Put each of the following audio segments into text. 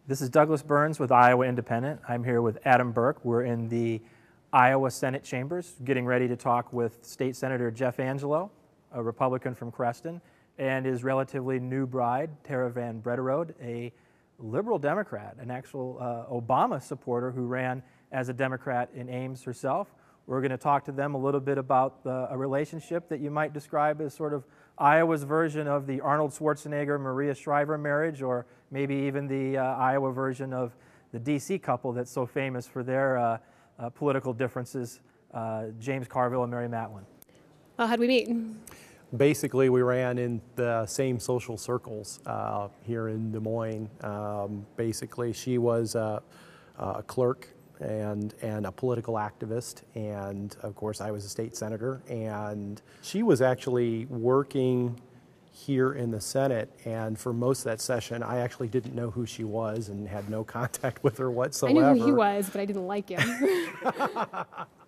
This is Douglas Burns with Iowa Independent. I'm here with Adam Burke. We're in the Iowa Senate chambers, getting ready to talk with State Senator Jeff Angelo, a Republican from Creston, and his relatively new bride, Tara Van Brederode, a liberal Democrat, an actual Obama supporter who ran as a Democrat in Ames herself. We're going to talk to them a little bit about a relationship that you might describe as sort of Iowa's version of the Arnold Schwarzenegger-Maria Schriver marriage, or maybe even the Iowa version of the D.C. couple that's so famous for their political differences, James Carville and Mary Matalin. Well, how'd we meet? Basically, we ran in the same social circles here in Des Moines. Basically, she was a clerk and a political activist, and of course I was a state senator, and she was actually working here in the Senate, and for most of that session I actually didn't know who she was and had no contact with her whatsoever. I knew who he was, but I didn't like him.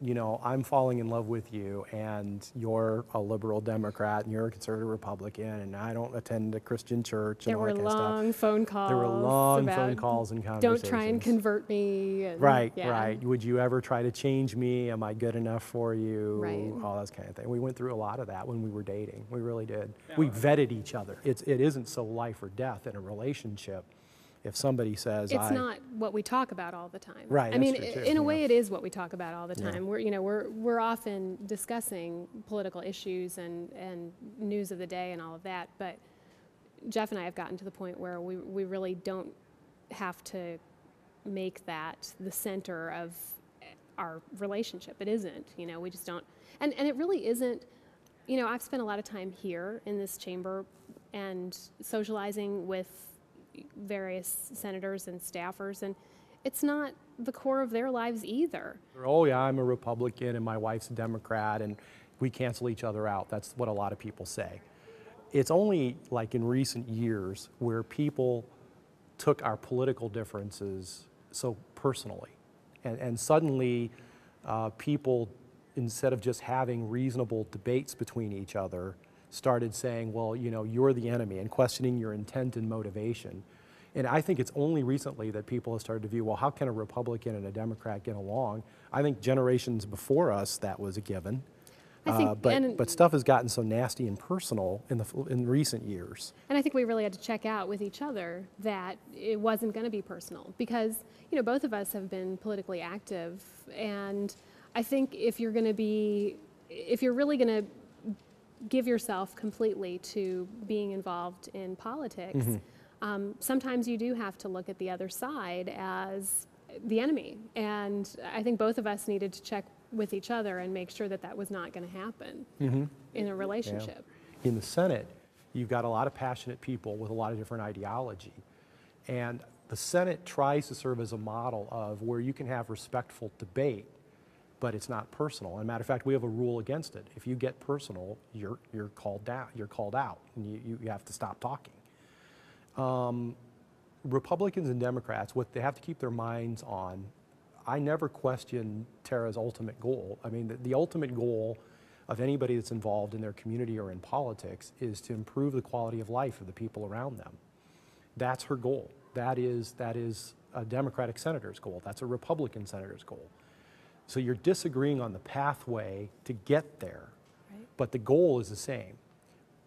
You know, I'm falling in love with you, and you're a liberal Democrat, and you're a conservative Republican, and I don't attend a Christian church, and all that kind of stuff. There were long phone calls. There were long phone calls and conversations. Don't try and convert me. And, right, yeah. right. Would you ever try to change me? Am I good enough for you? Right. All that kind of thing. We went through a lot of that when we were dating. We really did. We vetted each other. It isn't so life or death in a relationship. If somebody says, it's not what we talk about all the time. Right. I mean, true, in a way, it is what we talk about all the time. Yeah. We're often discussing political issues and news of the day and all of that. But Jeff and I have gotten to the point where we really don't have to make that the center of our relationship. It isn't. We just don't. And it really isn't. I've spent a lot of time here in this chamber and socializing with various senators and staffers, and it's not the core of their lives either. Oh yeah, I'm a Republican and my wife's a Democrat and we cancel each other out. That's what a lot of people say. It's only like in recent years where people took our political differences so personally, and suddenly people, instead of just having reasonable debates between each other, started saying, well, you're the enemy, and questioning your intent and motivation. And I think it's only recently that people have started to view, well, how can a Republican and a Democrat get along? I think generations before us that was a given. But stuff has gotten so nasty and personal in recent years. And I think we really had to check out with each other that it wasn't going to be personal, because both of us have been politically active, and I think if you're really going to give yourself completely to being involved in politics, sometimes you do have to look at the other side as the enemy. And I think both of us needed to check with each other and make sure that that was not going to happen in a relationship. Yeah. In the Senate, you've got a lot of passionate people with a lot of different ideology. And the Senate tries to serve as a model of where you can have respectful debate, but it's not personal. As a matter of fact, we have a rule against it. If you get personal, you're called down. You're called out, and you have to stop talking. Republicans and Democrats, what they have to keep their minds on, I never question Tara's ultimate goal. I mean, the ultimate goal of anybody that's involved in their community or in politics is to improve the quality of life of the people around them. That's her goal. That is a Democratic senator's goal. That's a Republican senator's goal. So you're disagreeing on the pathway to get there, right, but the goal is the same.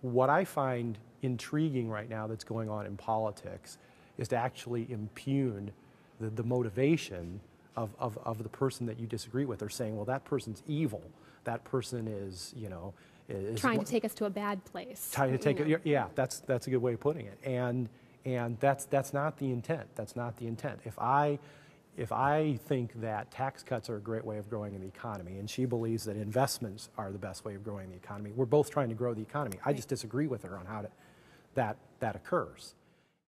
What I find intriguing right now that's going on in politics is to actually impugn the motivation of the person that you disagree with. They're saying, well, that person's evil. That person is, is trying to take us to a bad place. Trying to take it, yeah, that's a good way of putting it. And that's not the intent. That's not the intent. If I think that tax cuts are a great way of growing in the economy, and she believes that investments are the best way of growing the economy, we're both trying to grow the economy. I just disagree with her on how that occurs.